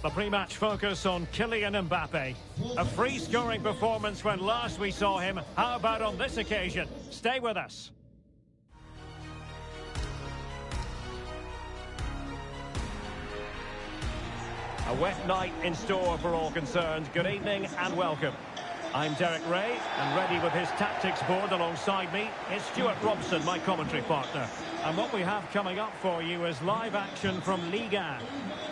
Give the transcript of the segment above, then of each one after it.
The pre-match focus on Kylian Mbappe. A free-scoring performance when last we saw him. How about on this occasion? Stay with us. A wet night in store for all concerned. Good evening and welcome. I'm Derek Ray, and ready with his tactics board alongside me is Stuart Robson, my commentary partner. And what we have coming up for you is live action from Ligue 1.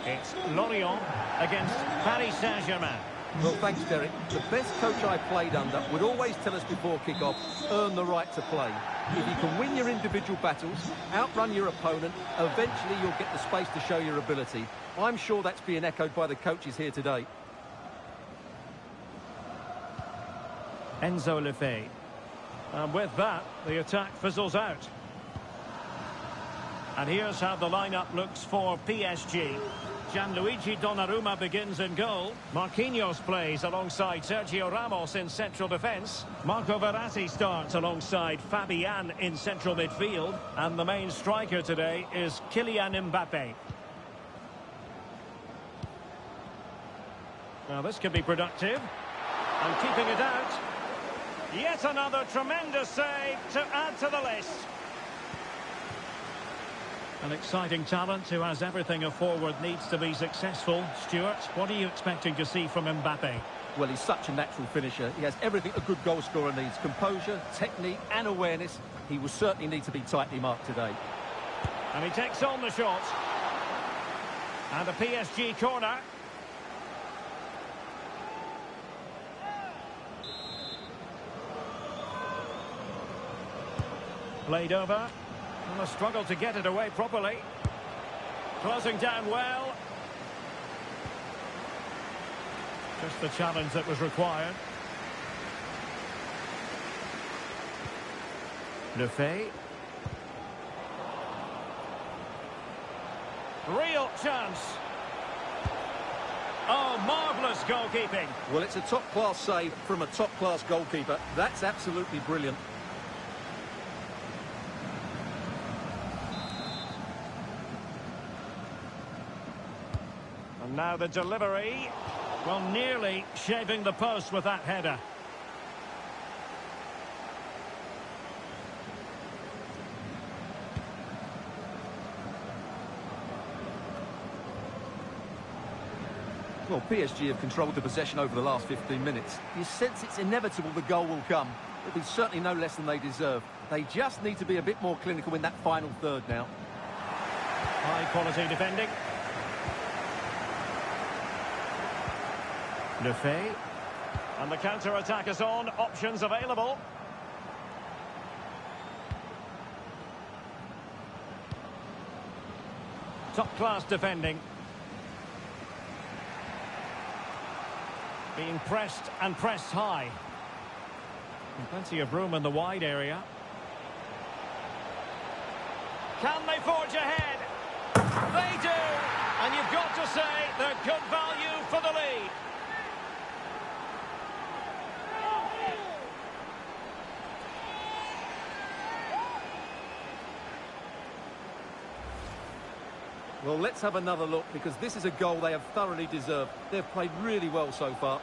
It's Lorient against Paris Saint-Germain. Well, thanks, Derek. The best coach I played under would always tell us before kick-off, earn the right to play. If you can win your individual battles, outrun your opponent, eventually you'll get the space to show your ability. I'm sure that's being echoed by the coaches here today. Enzo Lefebvre. And with that, the attack fizzles out. And here's how the lineup looks for PSG. Gianluigi Donnarumma begins in goal. Marquinhos plays alongside Sergio Ramos in central defence. Marco Verratti starts alongside Fabian in central midfield. And the main striker today is Kylian Mbappe. Now this could be productive. And keeping it out. Yet another tremendous save to add to the list. An exciting talent who has everything a forward needs to be successful. Stuart, what are you expecting to see from Mbappe? Well, he's such a natural finisher. He has everything a good goal scorer needs. Composure, technique and awareness. He will certainly need to be tightly marked today. And he takes on the shot. And a PSG corner. Played over. And a struggle to get it away properly. Closing down well. Just the challenge that was required. Lefebvre. Real chance. Oh, marvellous goalkeeping. Well, it's a top-class save from a top-class goalkeeper. That's absolutely brilliant. And now the delivery. Well, nearly shaving the post with that header. Well, PSG have controlled the possession over the last 15 minutes. You sense it's inevitable the goal will come. It'll be certainly no less than they deserve. They just need to be a bit more clinical in that final third now. High-quality defending. Lefebvre. And the counter-attack is on. Options available. Top-class defending. Being pressed and pressed high. And plenty of room in the wide area. Can they forge ahead? They do! And you've got to say they're good value for the lead. Well, let's have another look, because this is a goal they have thoroughly deserved. They've played really well so far.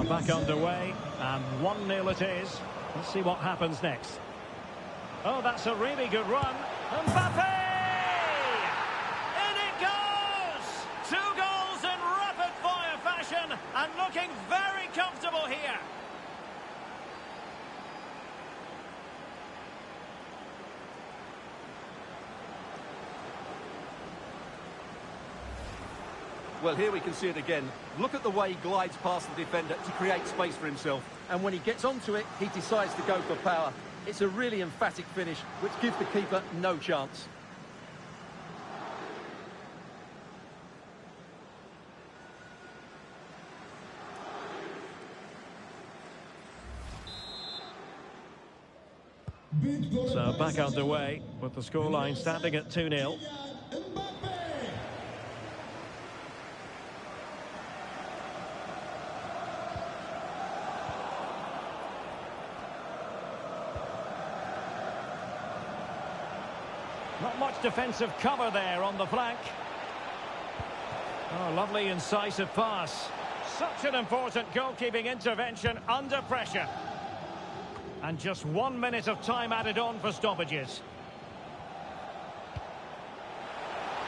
Back underway, and 1-0 it is. Let's see what happens next. Oh, that's a really good run. Mbappe! In it goes! 2 goals in rapid-fire fashion, and looking very comfortable here. Well, here we can see it again. Look at the way he glides past the defender to create space for himself. And when he gets onto it, he decides to go for power. It's a really emphatic finish, which gives the keeper no chance. So back underway with the scoreline standing at 2-0. Not much defensive cover there on the flank. Oh, lovely incisive pass. Such an important goalkeeping intervention under pressure. And just 1 minute of time added on for stoppages.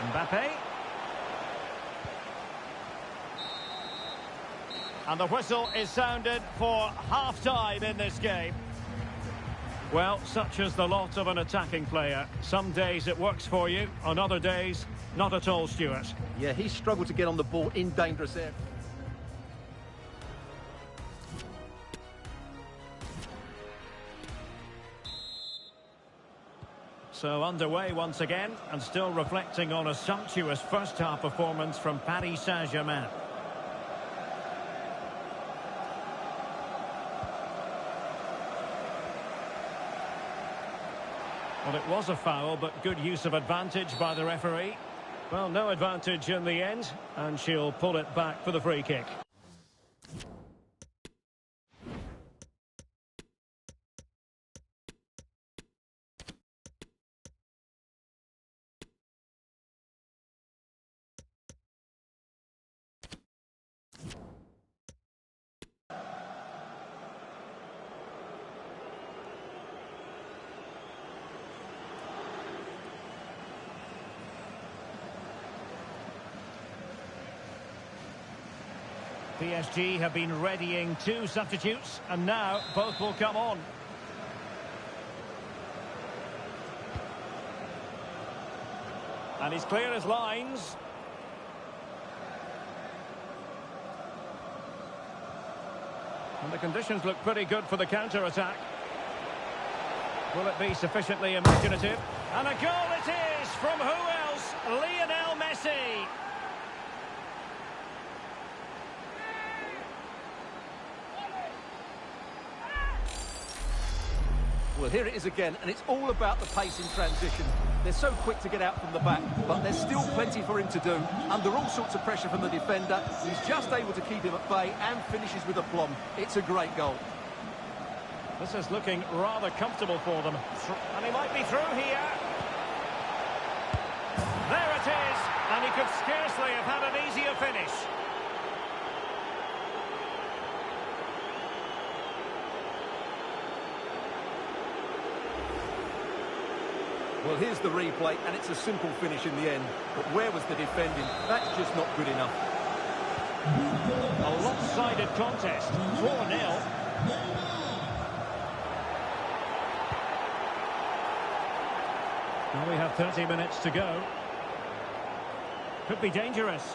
Mbappe. And the whistle is sounded for half-time in this game. Well, such is the lot of an attacking player. Some days it works for you, on other days, not at all, Stuart. Yeah, he struggled to get on the ball in dangerous areas. So underway once again, and still reflecting on a sumptuous first-half performance from Paris Saint-Germain. Well, it was a foul, but good use of advantage by the referee. Well, no advantage in the end, and she'll pull it back for the free kick. PSG have been readying 2 substitutes, and now both will come on. And he's clear as lines. And the conditions look pretty good for the counter-attack. Will it be sufficiently imaginative? And a goal it is from who else? Lionel Messi. Well, here it is again, and it's all about the pace in transition. They're so quick to get out from the back, but there's still plenty for him to do. Under all sorts of pressure from the defender, he's just able to keep him at bay and finishes with aplomb. It's a great goal. This is looking rather comfortable for them. And he might be through here. There it is, and he could scarcely have had an easier finish. Well, here's the replay, and it's a simple finish in the end. But where was the defending? That's just not good enough. A lopsided contest, 4-0. Now we have 30 minutes to go. Could be dangerous.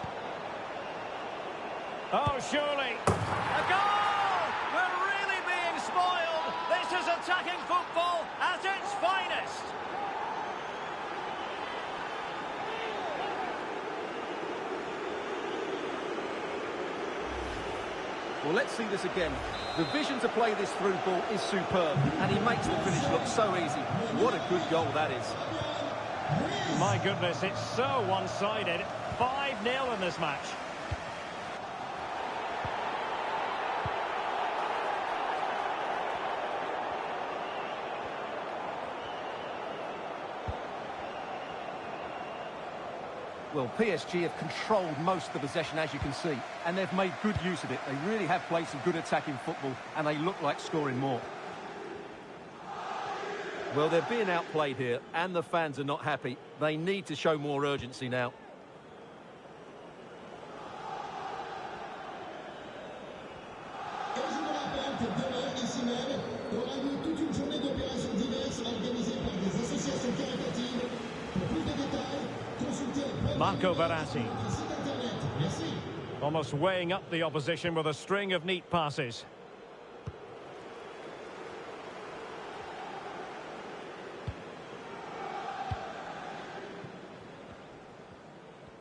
Oh, surely. A goal! We're really being spoiled. This is attacking football at its finest. Well, let's see this again. The vision to play this through ball is superb, and he makes the finish look so easy. What a good goal that is. My goodness, it's so one-sided. 5-0 in this match. Well, PSG have controlled most of the possession, as you can see, and they've made good use of it. They really have played some good attacking football, and they look like scoring more. Well, they're being outplayed here, and the fans are not happy. They need to show more urgency now. Marco Verratti. Almost weighing up the opposition with a string of neat passes.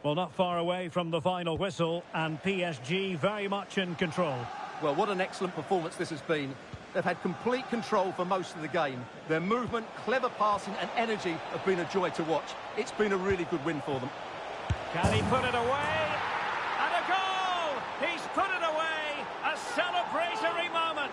Well, not far away from the final whistle, and PSG very much in control. Well, what an excellent performance this has been. They've had complete control for most of the game. Their movement, clever passing and energy have been a joy to watch. It's been a really good win for them. Can he put it away? And a goal! He's put it away! A celebratory moment!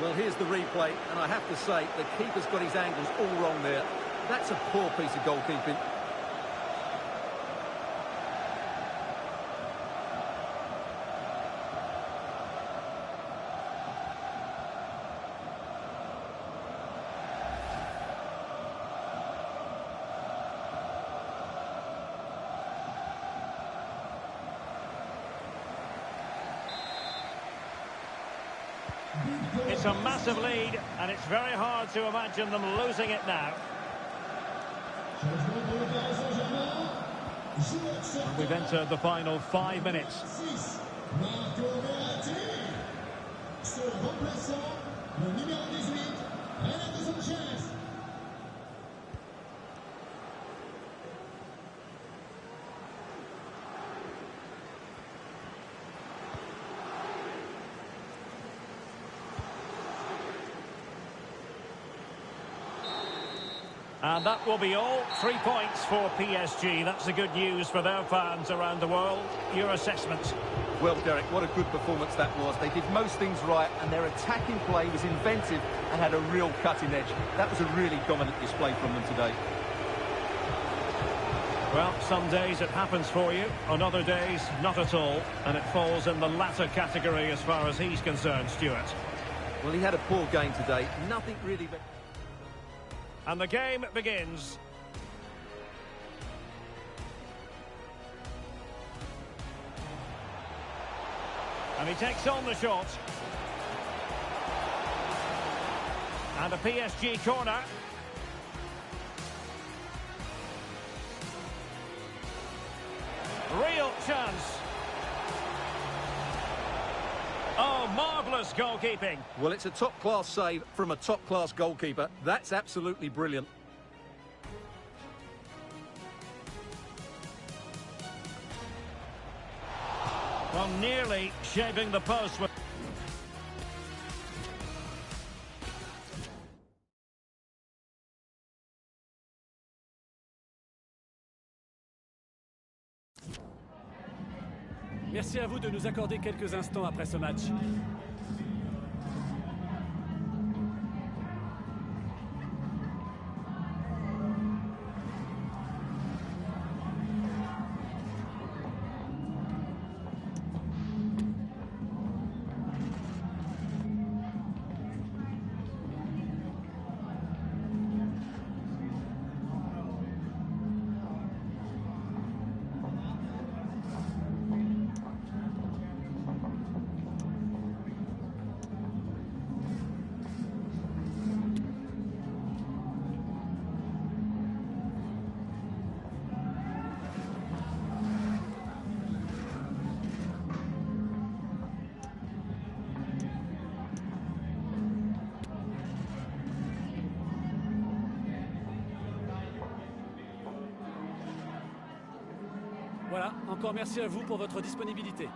Well, here's the replay, and I have to say, the keeper's got his angles all wrong there. That's a poor piece of goalkeeping. It's a massive lead, and it's very hard to imagine them losing it now. And we've entered the final 5 minutes. And that will be all. 3 points for PSG. That's the good news for their fans around the world. Your assessment? Well, Derek, what a good performance that was. They did most things right, and their attacking play was inventive and had a real cutting edge. That was a really dominant display from them today. Well, some days it happens for you, on other days not at all, and it falls in the latter category as far as he's concerned, Stuart. Well, he had a poor game today. Nothing really... And the game begins. And he takes on the shot. And a PSG corner. Real chance. Oh, marvellous goalkeeping. Well, it's a top-class save from a top-class goalkeeper. That's absolutely brilliant. Well, nearly shaving the post with... Merci à vous de nous accorder quelques instants après ce match. Voilà, encore merci à vous pour votre disponibilité.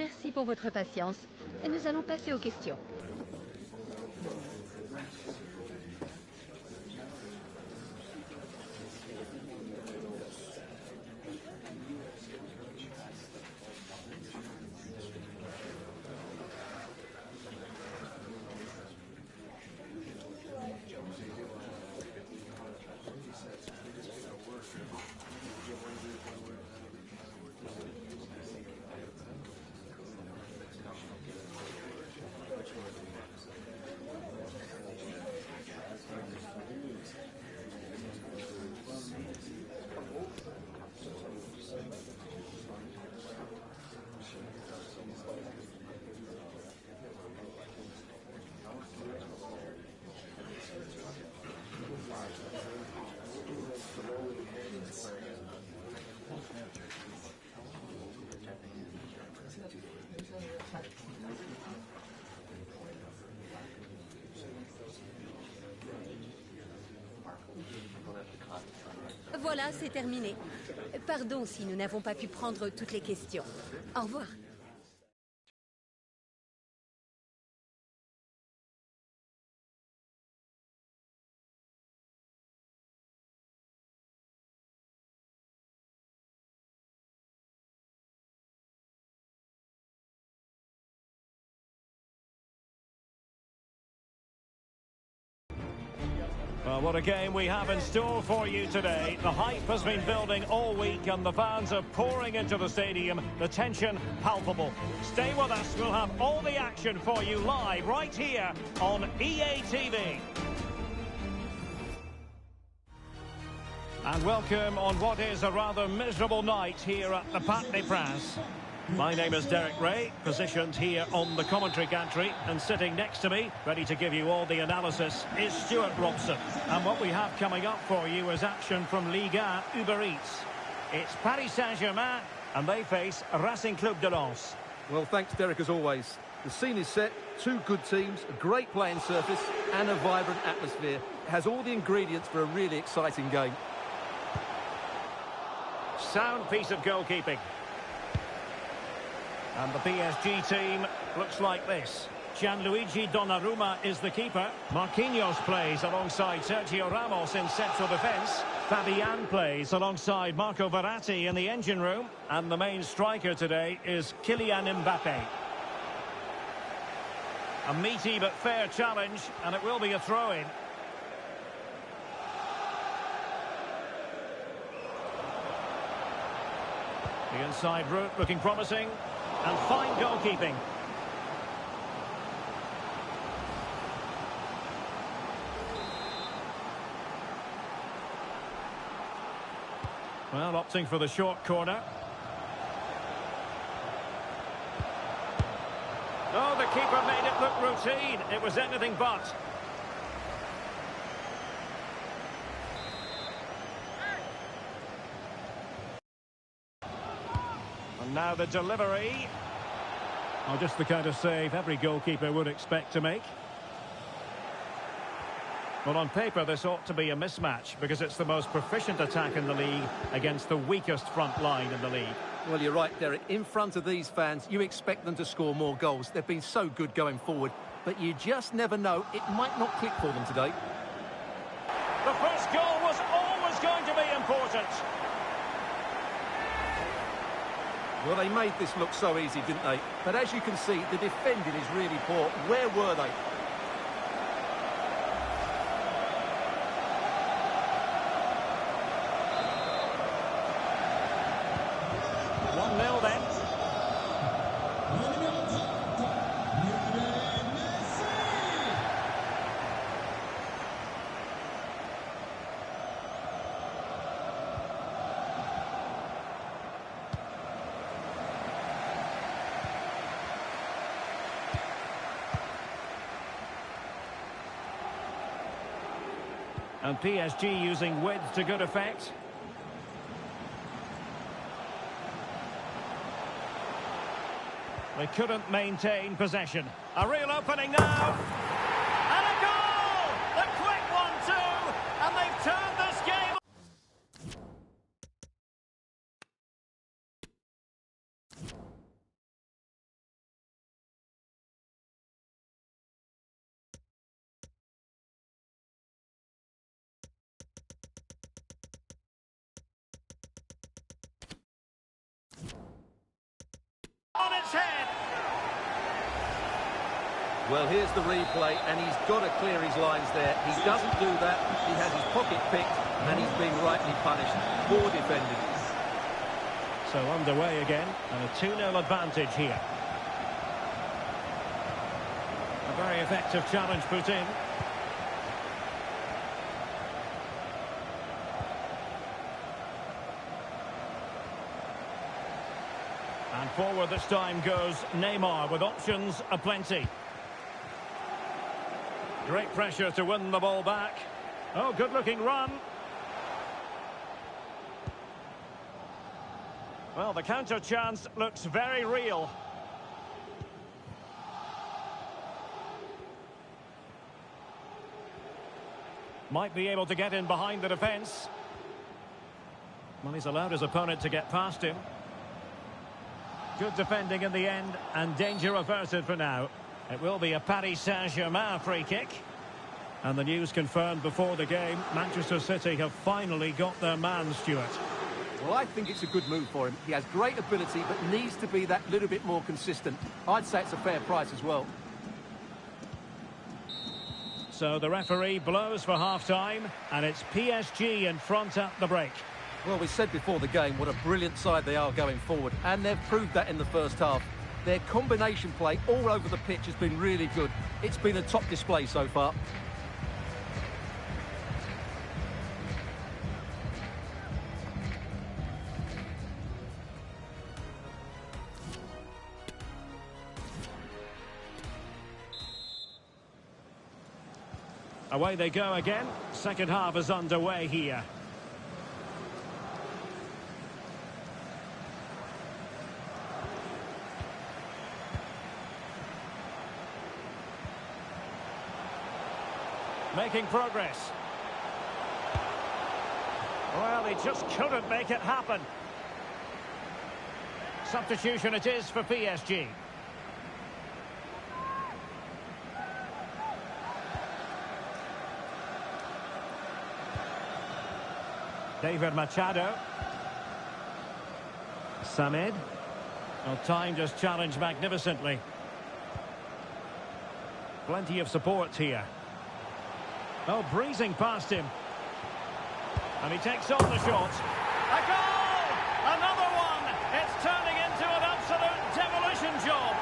Merci pour votre patience. Et nous allons passer aux questions. Voilà, c'est terminé. Pardon si nous n'avons pas pu prendre toutes les questions. Au revoir. Well, what a game we have in store for you today. The hype has been building all week and the fans are pouring into the stadium. The tension palpable. Stay with us. We'll have all the action for you live right here on EA TV. And welcome on what is a rather miserable night here at the Parc des Princes. My name is Derek Ray, positioned here on the commentary gantry, and sitting next to me, ready to give you all the analysis, is Stuart Robson. And what we have coming up for you is action from Ligue 1 Uber Eats. It's Paris Saint-Germain, and they face Racing Club de Lens. Well, thanks, Derek, as always. The scene is set, two good teams, a great playing surface, and a vibrant atmosphere. It has all the ingredients for a really exciting game. Sound piece of goalkeeping. And the PSG team looks like this. Gianluigi Donnarumma is the keeper. Marquinhos plays alongside Sergio Ramos in central defence. Fabian plays alongside Marco Verratti in the engine room. And the main striker today is Kylian Mbappe. A meaty but fair challenge, and it will be a throw-in. The inside route looking promising. And fine goalkeeping. Well, opting for the short corner. Oh, the keeper made it look routine. It was anything but. And now the delivery. Oh, just the kind of save every goalkeeper would expect to make. Well, on paper, this ought to be a mismatch because it's the most proficient attack in the league against the weakest front line in the league. Well, you're right, Derek. In front of these fans, you expect them to score more goals. They've been so good going forward, but you just never know. It might not click for them today. The first goal was always going to be important. Well, they made this look so easy, didn't they? But as you can see, the defending is really poor. Where were they? And PSG using width to good effect. They couldn't maintain possession. A real opening now. And a goal! The quick 1-2. And they've turned this game. Well, here's the replay, and he's got to clear his lines there. He doesn't do that. He has his pocket picked, and he's being rightly punished. Poor defending. So underway again, and a 2-0 advantage here. A very effective challenge put in. And forward this time goes Neymar with options aplenty. Great pressure to win the ball back. Oh, good-looking run. Well, the counter chance looks very real. Might be able to get in behind the defence. Well, he's allowed his opponent to get past him. Good defending in the end, and danger averted for now. It will be a Paris Saint-Germain free kick. And the news confirmed before the game, Manchester City have finally got their man, Stuart. Well, I think it's a good move for him. He has great ability, but needs to be that little bit more consistent. I'd say it's a fair price as well. So the referee blows for half-time, and it's PSG in front at the break. Well, we said before the game what a brilliant side they are going forward, and they've proved that in the first half. Their combination play all over the pitch has been really good. It's been a top display so far. Away they go again. Second half is underway here. Making progress. Well, he just couldn't make it happen. Substitution it is for PSG. David Machado. Samed. Well, timed his challenge magnificently. Plenty of support here. Oh, breezing past him. And he takes on the shot. A goal! Another one! It's turning into an absolute demolition job.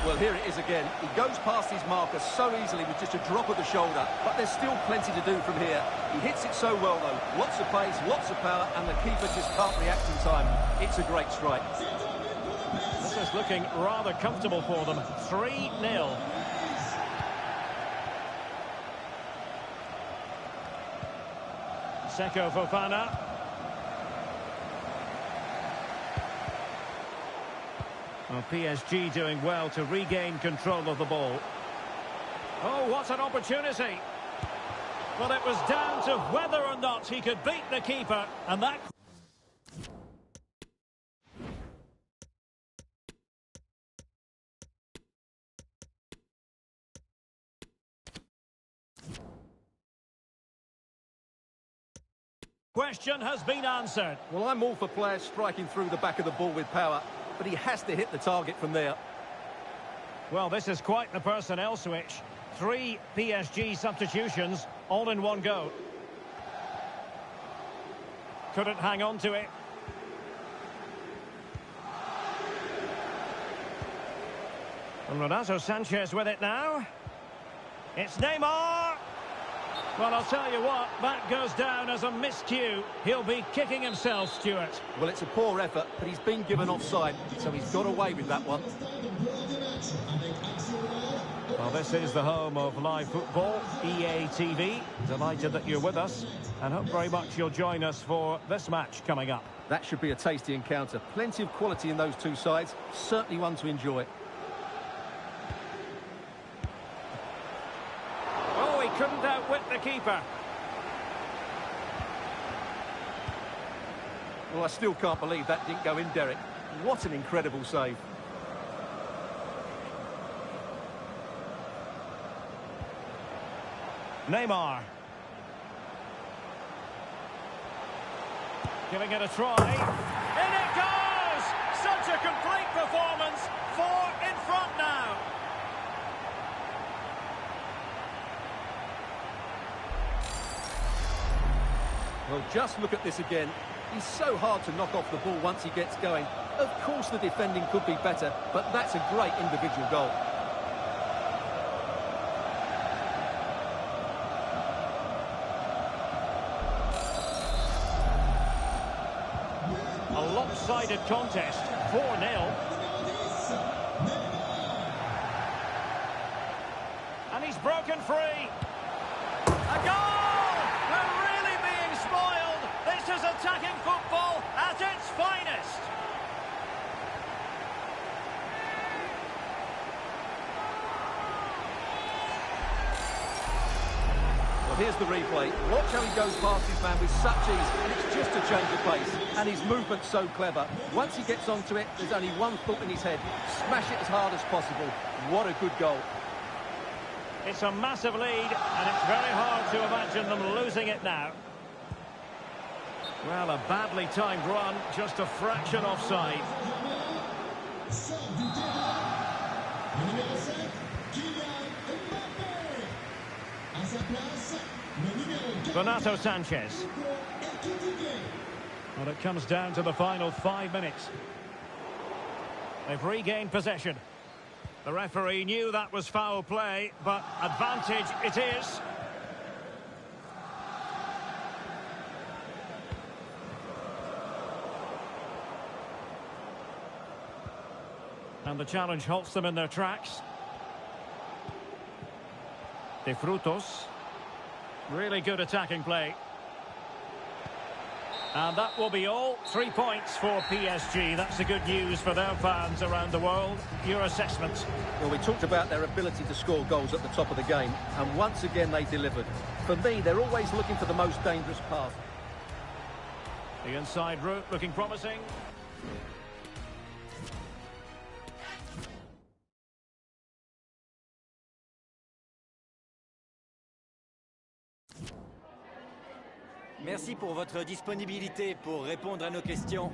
Well, here it is again. He goes past his marker so easily with just a drop of the shoulder, but there's still plenty to do from here. He hits it so well, though. Lots of pace, lots of power, and the keeper just can't react in time. It's a great strike. This is looking rather comfortable for them. 3-0. Seko Fofana. Well, PSG doing well to regain control of the ball. Oh, what an opportunity. Well, it was down to whether or not he could beat the keeper, and that... question has been answered. Well, I'm all for players striking through the back of the ball with power, but he has to hit the target from there. Well, this is quite the personnel switch. 3 PSG substitutions, all in one go. Couldn't hang on to it. And Renato Sanchez with it now. It's Neymar. Well, I'll tell you what, that goes down as a miscue. He'll be kicking himself, Stuart. Well, it's a poor effort, but he's been given offside, so he's got away with that one. Well, this is the home of live football, EA TV. Delighted that you're with us, and hope very much you'll join us for this match coming up. That should be a tasty encounter. Plenty of quality in those two sides. Certainly one to enjoy. Oh, he couldn't outwit the keeper. Well, I still can't believe that didn't go in, Derek. What an incredible save. Neymar. Giving it a try. In it goes! Such a complete performance. 4 in front now. Well, just look at this again. He's so hard to knock off the ball once he gets going. Of course the defending could be better, but that's a great individual goal. A lopsided contest, 4-0. And he's broken free. A goal! We're really being spoiled. This is attacking football at its finest. Well, here's the replay. Watch how he goes past his man with such ease, and it's just a change of pace. And his movement's so clever. Once he gets onto it, there's only one thought in his head. Smash it as hard as possible. What a good goal. It's a massive lead, and it's very hard to imagine them losing it now. Well, a badly timed run, just a fraction offside. Renato Sanchez. Well, it comes down to the final 5 minutes. They've regained possession. The referee knew that was foul play, but advantage it is. And the challenge halts them in their tracks. De Frutos. Really good attacking play. And that will be all. 3 points for PSG. That's the good news for their fans around the world. Your assessment? Well, we talked about their ability to score goals at the top of the game, and once again they delivered. For me, they're always looking for the most dangerous path. The inside route looking promising. Merci pour votre disponibilité pour répondre à nos questions.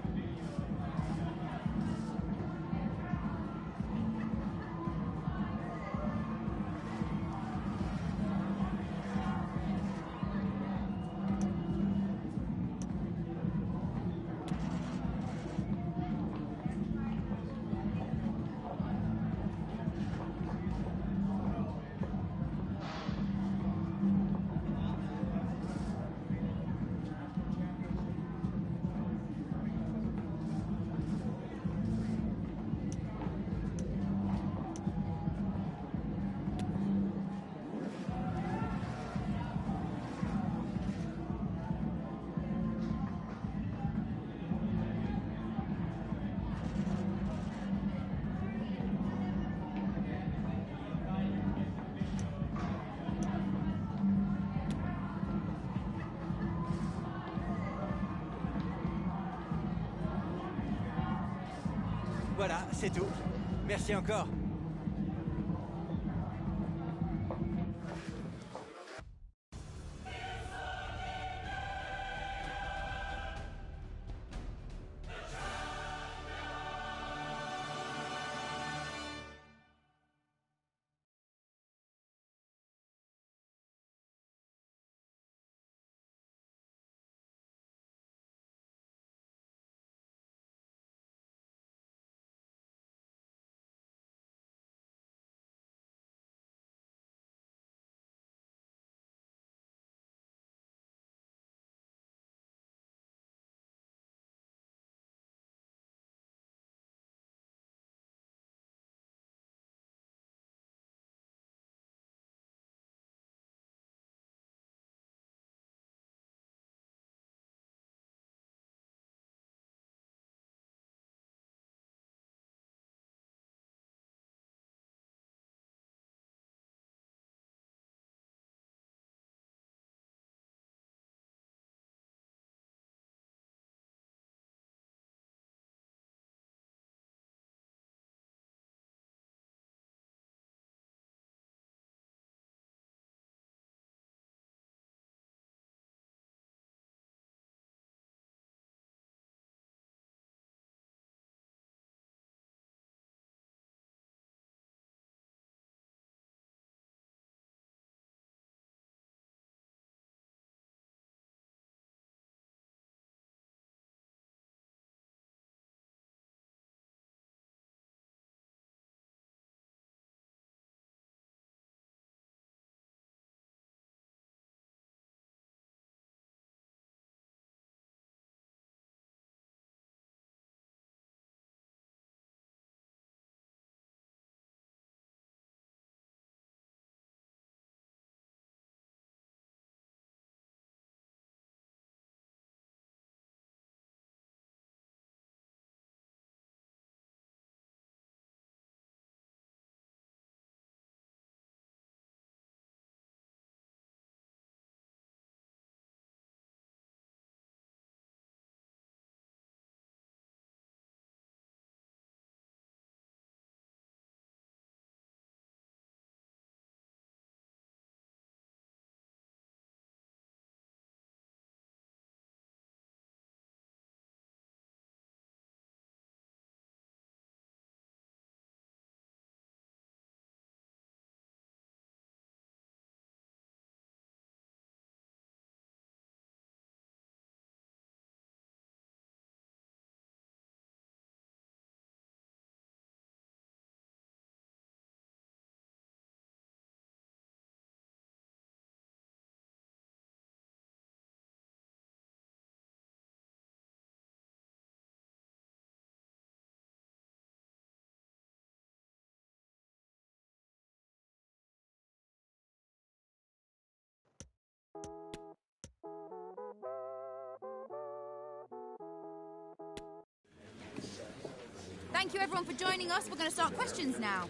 Voilà, c'est tout. Merci encore. Thank you everyone for joining us. We're going to start questions now.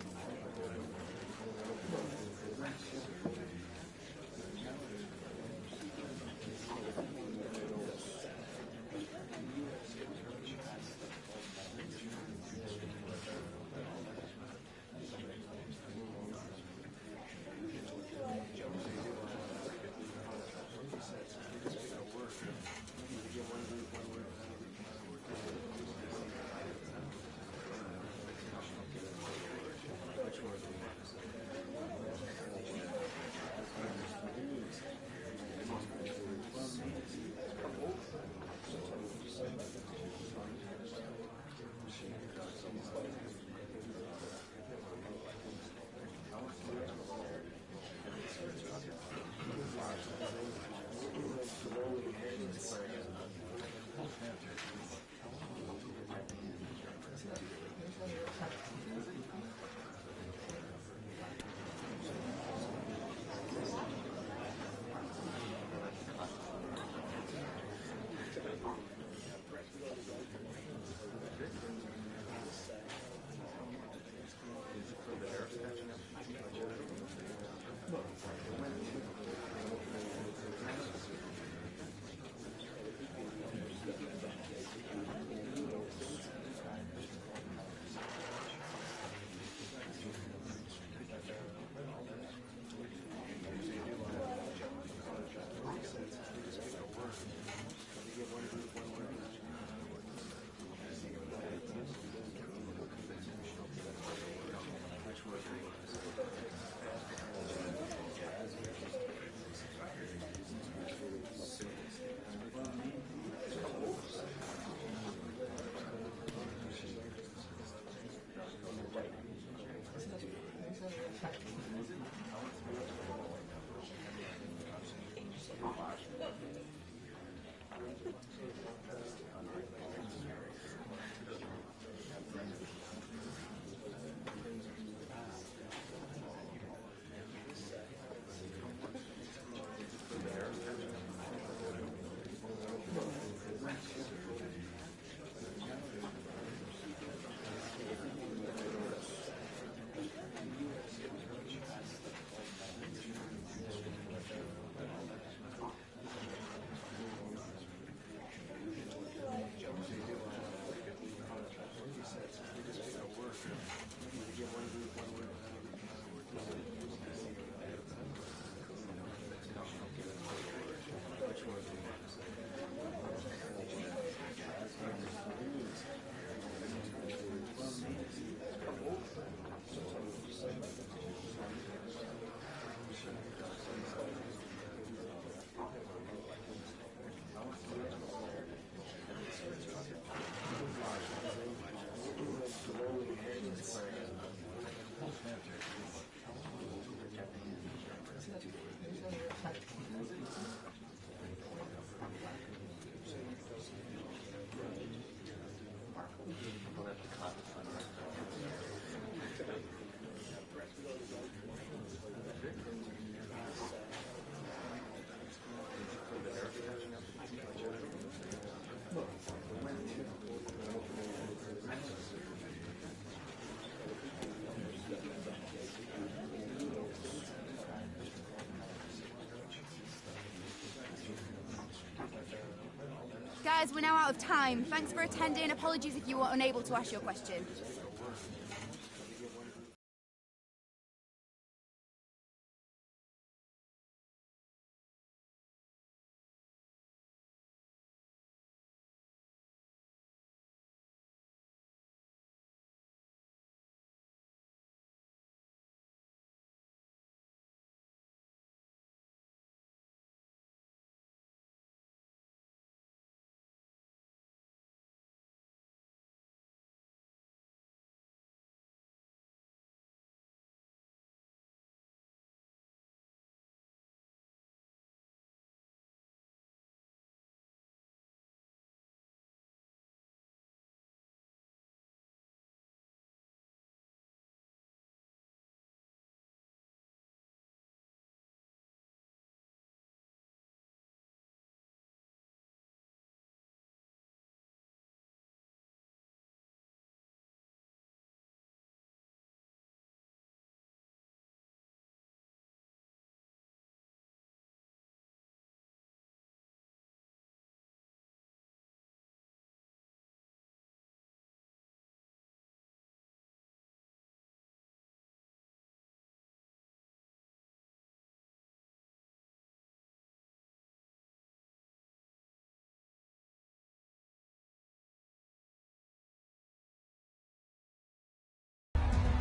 Guys, we're now out of time. Thanks for attending. Apologies if you were unable to ask your question.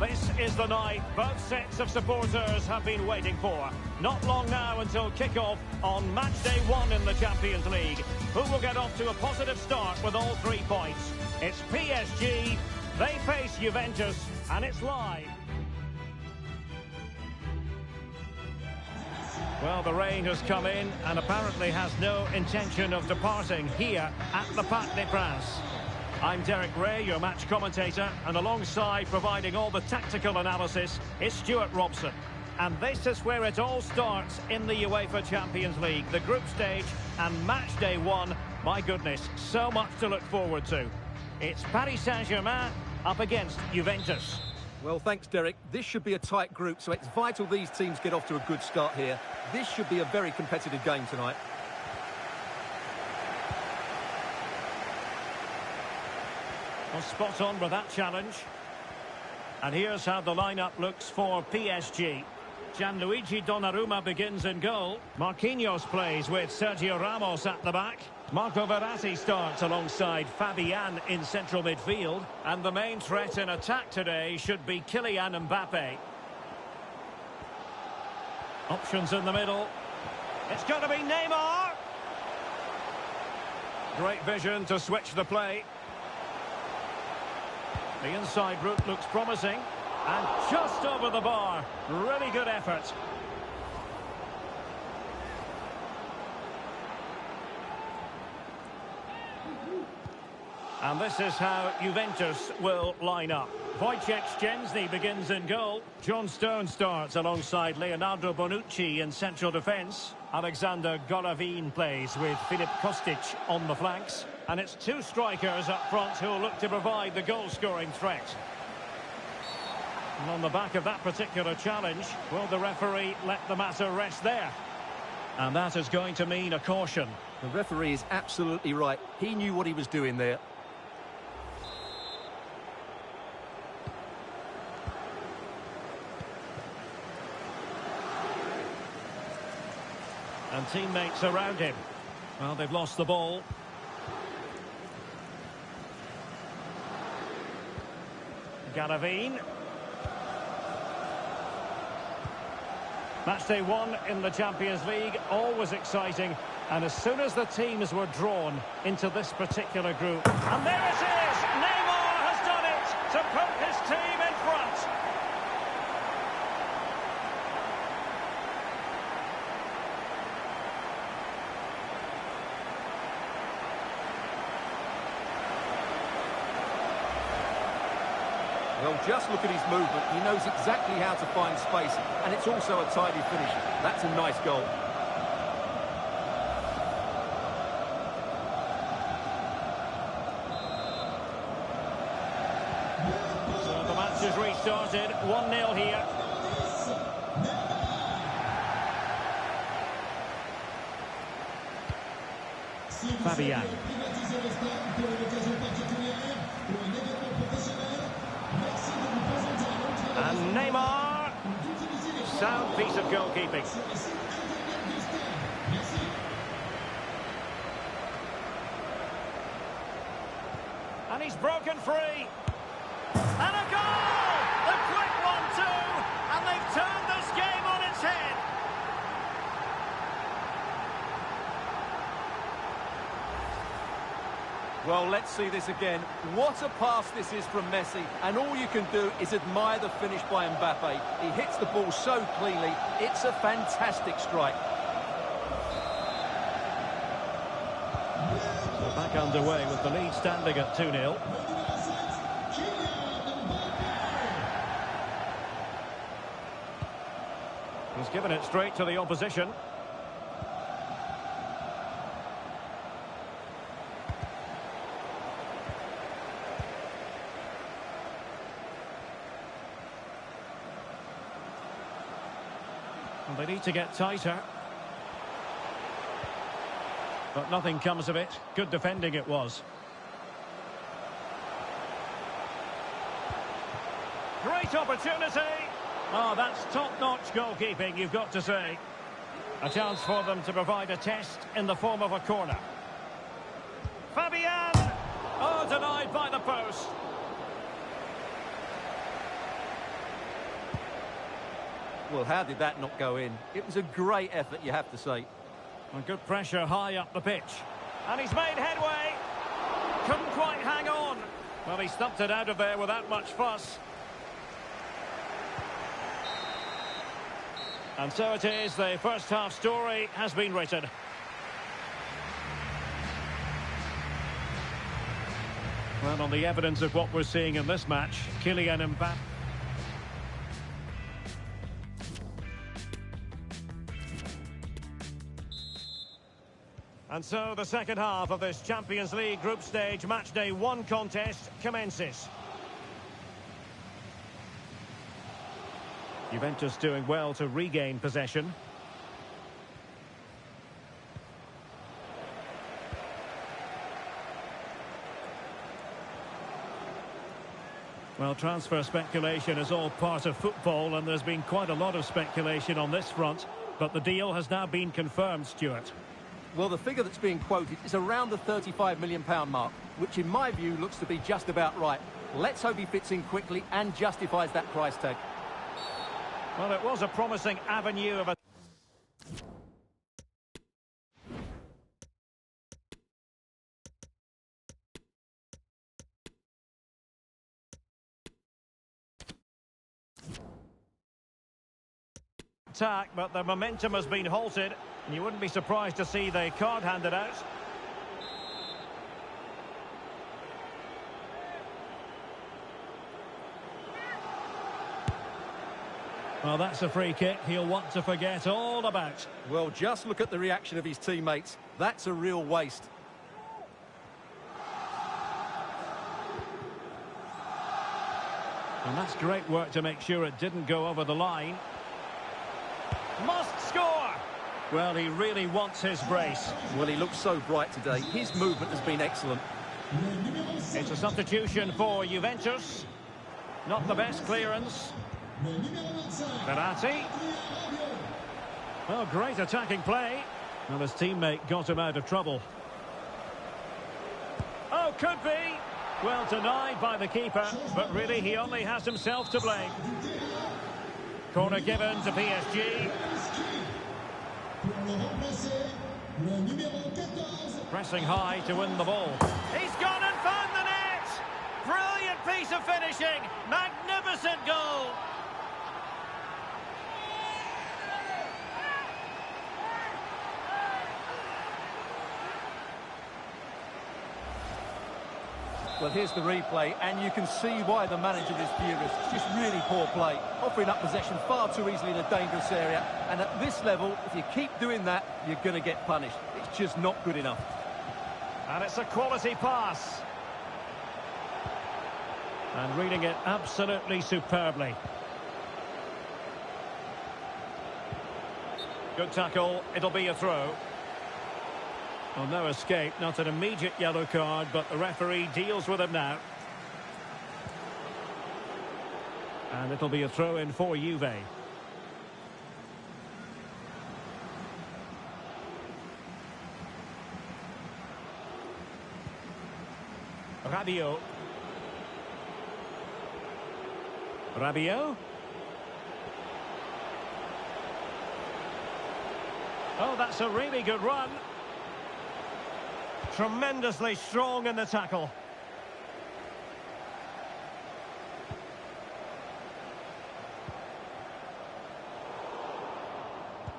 This is the night both sets of supporters have been waiting for. Not long now until kick-off on match day 1 in the Champions League. Who will get off to a positive start with all 3 points? It's PSG, they face Juventus, and it's live. Well, the rain has come in and apparently has no intention of departing here at the Parc des Princes. I'm Derek Ray, your match commentator, and alongside providing all the tactical analysis is Stuart Robson. And this is where it all starts in the UEFA Champions League, the group stage and match day 1. My goodness, so much to look forward to. It's Paris Saint-Germain up against Juventus. Well, thanks, Derek. This should be a tight group, so it's vital these teams get off to a good start here. This should be a very competitive game tonight. Well, spot on with that challenge. And here's how the lineup looks for PSG. Gianluigi Donnarumma begins in goal. Marquinhos plays with Sergio Ramos at the back. Marco Verratti starts alongside Fabian in central midfield. And the main threat in attack today should be Kylian Mbappe. Options in the middle. It's going to be Neymar. Great vision to switch the play. The inside route looks promising. And just over the bar. Really good effort. And this is how Juventus will line up. Wojciech Szczęsny begins in goal. John Stone starts alongside Leonardo Bonucci in central defence. Alexander Golovin plays with Filip Kostic on the flanks. And it's 2 strikers up front who will look to provide the goal-scoring threat. And on the back of that particular challenge, will the referee let the matter rest there? And that is going to mean a caution. The referee is absolutely right. He knew what he was doing there. And teammates around him. Well, they've lost the ball. Golovin. Match day 1 in the Champions League, always exciting. And as soon as the teams were drawn into this particular group. And there it is! Neymar has done it to put his team in front. Well, just look at his movement. He knows exactly how to find space, and it's also a tidy finish. That's a nice goal. So the match is restarted. 1-0 here. Fabian. And Neymar. Sound piece of goalkeeping. And he's broken free. And a goal! A quick 1-2. And they've turned this game on its head. Well, let's see this again. What a pass this is from Messi. And all you can do is admire the finish by Mbappe. He hits the ball so cleanly. It's a fantastic strike. So back underway with the lead standing at 2-0. He's given it straight to the opposition. Well, they need to get tighter. But nothing comes of it. Good defending it was. Great opportunity. Oh, that's top-notch goalkeeping, you've got to say. A chance for them to provide a test in the form of a corner. Fabian! Oh, denied by the post. Well, how did that not go in? It was a great effort, you have to say. And good pressure high up the pitch. And he's made headway. Couldn't quite hang on. Well, he stumped it out of there without much fuss. And so it is, the first half story has been written. Well, on the evidence of what we're seeing in this match, Kylian Mbappe. And so the second half of this Champions League group stage matchday 1 contest commences. Juventus doing well to regain possession. Well, transfer speculation is all part of football, and there's been quite a lot of speculation on this front, but the deal has now been confirmed, Stuart. Well, the figure that's being quoted is around the £35 million mark, which in my view looks to be just about right. Let's hope he fits in quickly and justifies that price tag. Well, it was a promising avenue of attack, but the momentum has been halted, and you wouldn't be surprised to see the card handed out. Well, that's a free kick he'll want to forget all about. Well, just look at the reaction of his teammates. That's a real waste. And that's great work to make sure it didn't go over the line. Must score! Well, he really wants his brace. Well, he looks so bright today. His movement has been excellent. It's a substitution for Juventus. Not the best clearance. Verratti. Well, great attacking play. Well, his teammate got him out of trouble. Oh, could be. Well, denied by the keeper, but really he only has himself to blame. Corner given to PSG. Pressing high to win the ball. He's gone and found the net! Brilliant piece of finishing! Magnificent goal! Well, here's the replay, and you can see why the manager is furious. It's just really poor play, offering up possession far too easily in a dangerous area. And at this level, if you keep doing that, you're going to get punished. It's just not good enough. And it's a quality pass. And reading it absolutely superbly. Good tackle. It'll be a throw. Well, no escape, not an immediate yellow card, but the referee deals with him now. And it'll be a throw-in for Juve. Rabiot. Rabiot. Oh, that's a really good run. Tremendously strong in the tackle.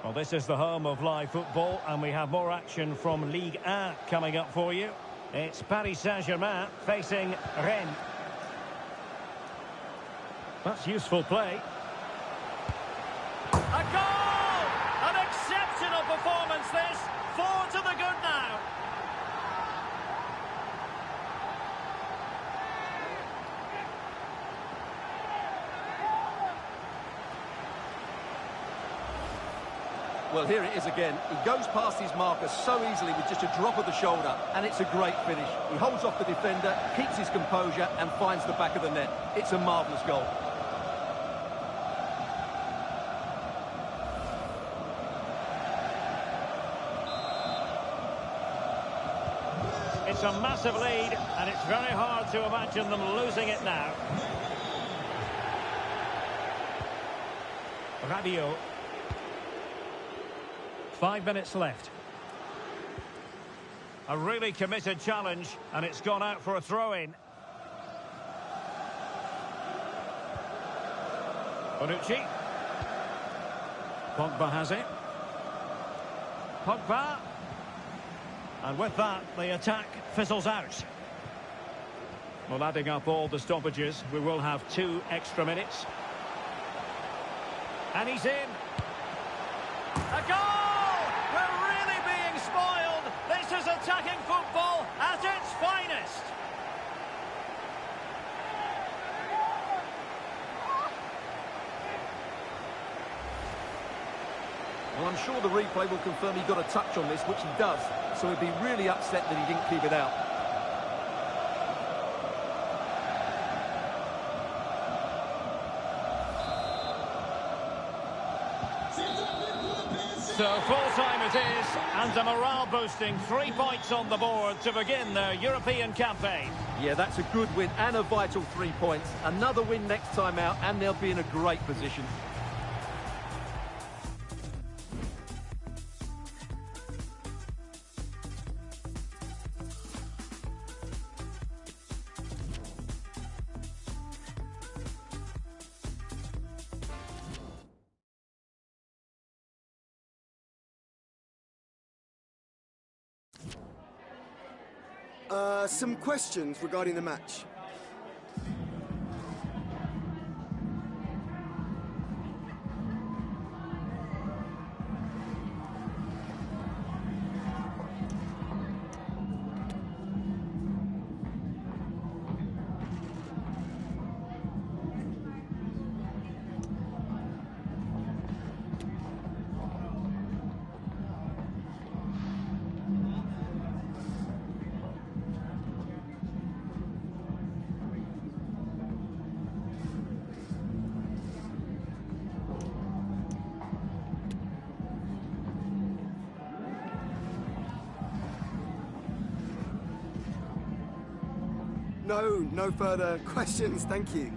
Well, this is the home of live football, and we have more action from Ligue 1 coming up for you. It's Paris Saint-Germain facing Rennes. That's useful play. A goal! An exceptional performance this. 4 to the good now. Well, here it is again. He goes past his marker so easily with just a drop of the shoulder, and it's a great finish. He holds off the defender, keeps his composure, and finds the back of the net. It's a marvellous goal. It's a massive lead, and it's very hard to imagine them losing it now. Radio. 5 minutes left. A really committed challenge, and it's gone out for a throw-in. Bonucci. Pogba has it. Pogba. And with that, the attack fizzles out. Well, adding up all the stoppages, we will have 2 extra minutes. And he's in. A goal! We're really being spoiled. This is attacking football at its finest. Well, I'm sure the replay will confirm he got a touch on this, which he does. So he'd be really upset that he didn't keep it out. So full-time it is, and a morale-boosting 3 points on the board to begin their European campaign. Yeah, that's a good win and a vital 3 points. Another win next time out, and they'll be in a great position. Some questions regarding the match. No further questions, thank you.